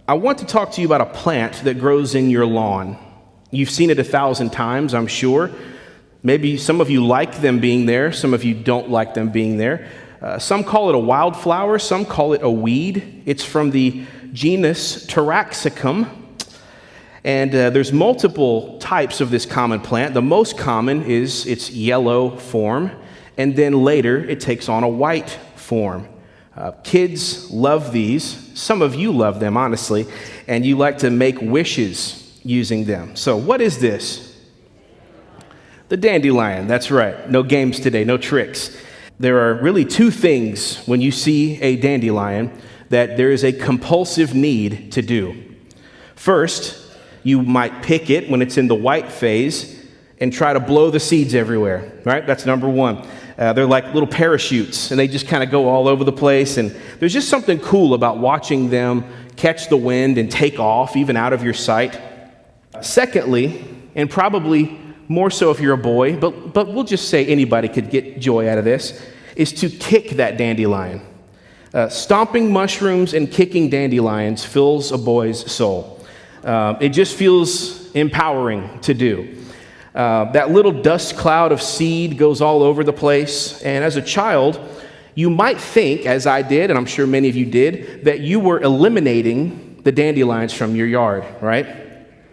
I want to talk to you about a plant that grows in your lawn. You've seen it 1,000 times, I'm sure. Maybe some of you like them being there, some of you don't like them being there. Some call it a wildflower, some call it a weed. It's from the genus Taraxacum. And there's multiple types of this common plant. The most common is its yellow form, and then later it takes on a white form. Kids love these. Some of you love them, honestly, and you like to make wishes using them. So what is this? The dandelion, that's right. No games today, no tricks. There are really two things when you see a dandelion that there is a compulsive need to do. First, you might pick it when it's in the white phase and try to blow the seeds everywhere, right? That's number one. They're like little parachutes, and they just kind of go all over the place. And there's just something cool about watching them catch the wind and take off, even out of your sight. Secondly, and probably more so if you're a boy, but we'll just say anybody could get joy out of this, is to kick that dandelion. Stomping mushrooms and kicking dandelions fills a boy's soul. It just feels empowering to do. That little dust cloud of seed goes all over the place. And as a child, you might think, as I did, and I'm sure many of you did, that you were eliminating the dandelions from your yard, right?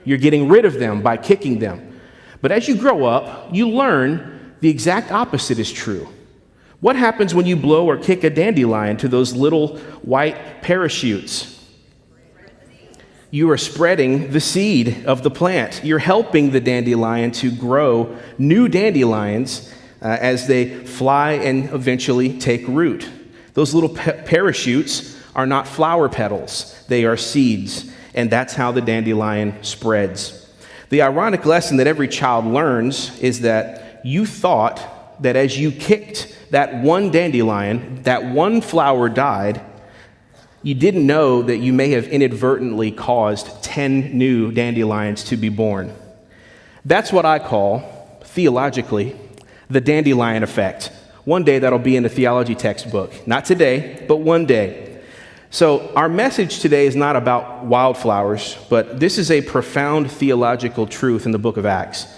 You're getting rid of them by kicking them. But as you grow up, you learn the exact opposite is true. What happens when you blow or kick a dandelion to those little white parachutes? You are spreading the seed of the plant. You're helping the dandelion to grow new dandelions as they fly and eventually take root. Those little parachutes are not flower petals. They are seeds, and that's how the dandelion spreads. The ironic lesson that every child learns is that you thought that as you kicked that one dandelion, that one flower died. You didn't know that you may have inadvertently caused 10 new dandelions to be born. That's what I call, theologically, the dandelion effect. One day that'll be in a theology textbook. Not today, but one day. So our message today is not about wildflowers, but this is a profound theological truth in the book of Acts,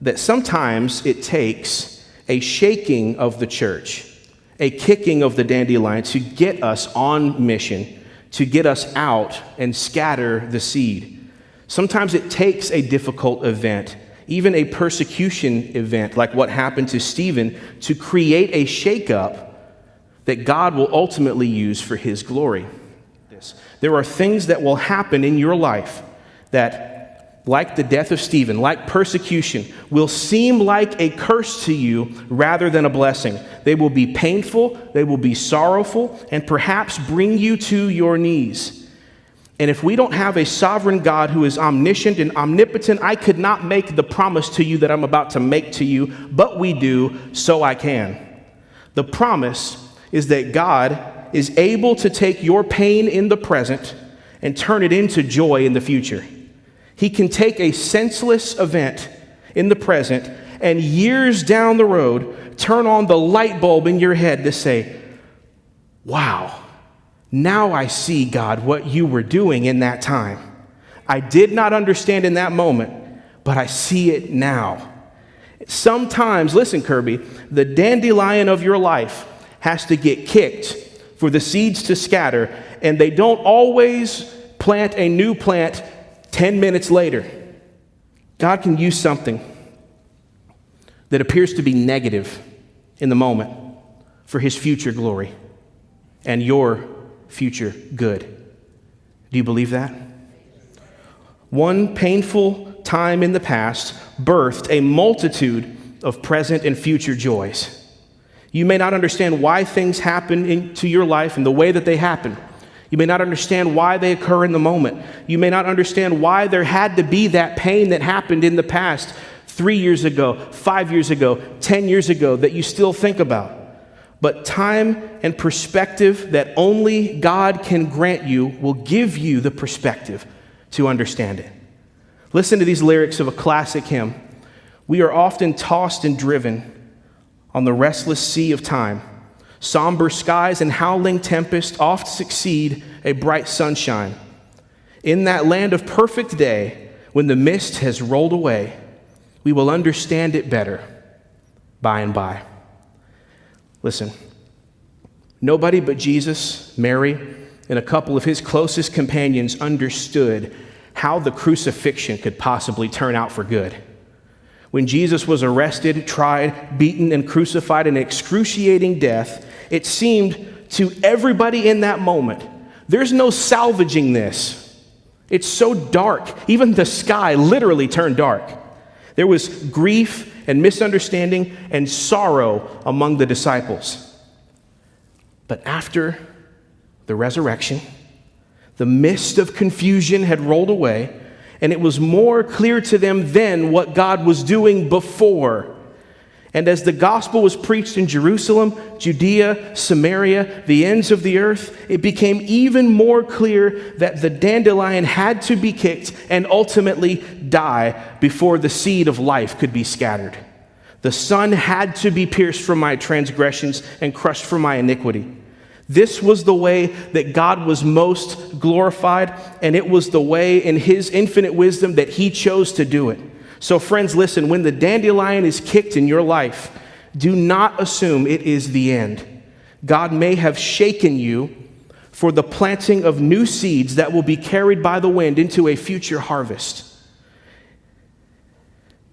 that sometimes it takes a shaking of the church, a kicking of the dandelion to get us on mission, to get us out and scatter the seed. Sometimes it takes a difficult event, even a persecution event like what happened to Stephen, to create a shakeup that God will ultimately use for his glory. There are things that will happen in your life that, like the death of Stephen, like persecution, will seem like a curse to you rather than a blessing. They will be painful, they will be sorrowful, and perhaps bring you to your knees. And if we don't have a sovereign God who is omniscient and omnipotent, I could not make the promise to you that I'm about to make to you, but we do, so I can. The promise is that God is able to take your pain in the present and turn it into joy in the future. He can take a senseless event in the present and years down the road, turn on the light bulb in your head to say, wow, now I see, God, what you were doing in that time. I did not understand in that moment, but I see it now. Sometimes, listen, Kirby, the dandelion of your life has to get kicked for the seeds to scatter, and they don't always plant a new plant 10 minutes later. God can use something that appears to be negative in the moment for his future glory and your future good. Do you believe that? One painful time in the past birthed a multitude of present and future joys. You may not understand why things happen into your life and the way that they happen. You may not understand why they occur in the moment. You may not understand why there had to be that pain that happened in the past 3 years ago, 5 years ago, 10 years ago that you still think about. But time and perspective that only God can grant you will give you the perspective to understand it. Listen to these lyrics of a classic hymn. We are often tossed and driven on the restless sea of time. Somber skies and howling tempest oft succeed a bright sunshine. In that land of perfect day, when the mist has rolled away, we will understand it better by and by. Listen, nobody but Jesus, Mary, and a couple of his closest companions understood how the crucifixion could possibly turn out for good. When Jesus was arrested, tried, beaten, and crucified in excruciating death, it seemed to everybody in that moment, there's no salvaging this. It's so dark. Even the sky literally turned dark. There was grief and misunderstanding and sorrow among the disciples. But after the resurrection, the mist of confusion had rolled away, and it was more clear to them then what God was doing before. And as the gospel was preached in Jerusalem, Judea, Samaria, the ends of the earth, it became even more clear that the dandelion had to be kicked and ultimately die before the seed of life could be scattered. The Son had to be pierced for my transgressions and crushed for my iniquity. This was the way that God was most glorified, and it was the way in his infinite wisdom that he chose to do it. So friends, listen, when the dandelion is kicked in your life, do not assume it is the end. God may have shaken you for the planting of new seeds that will be carried by the wind into a future harvest.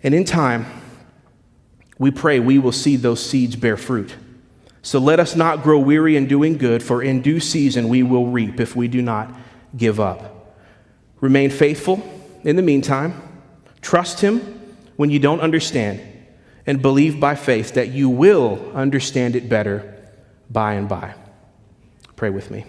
And in time, we pray we will see those seeds bear fruit. So let us not grow weary in doing good, for in due season we will reap if we do not give up. Remain faithful in the meantime. Trust him when you don't understand, and believe by faith that you will understand it better by and by. Pray with me.